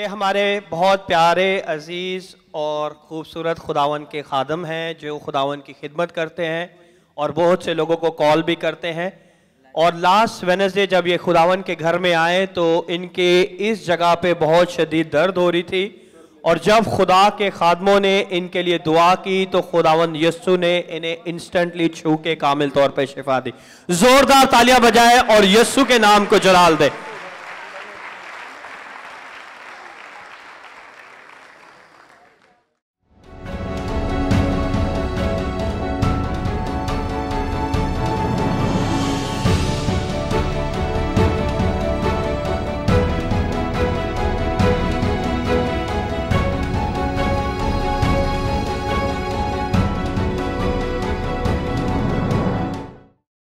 हमारे बहुत प्यारे अजीज़ और ख़ूबसूरत खुदावन के खादम हैं जो खुदावन की खिदमत करते हैं और बहुत से लोगों को कॉल भी करते हैं। और लास्ट वेडनेसडे जब ये खुदावन के घर में आए तो इनके इस जगह पे बहुत शदीद दर्द हो रही थी, और जब खुदा के खादमों ने इनके लिए दुआ की तो खुदावन यस्सु ने इन्हें इंस्टेंटली छू के कामिल तौर पे शिफा दी। जोरदार तालियां बजाए और यस्सु के नाम को जलाल दे।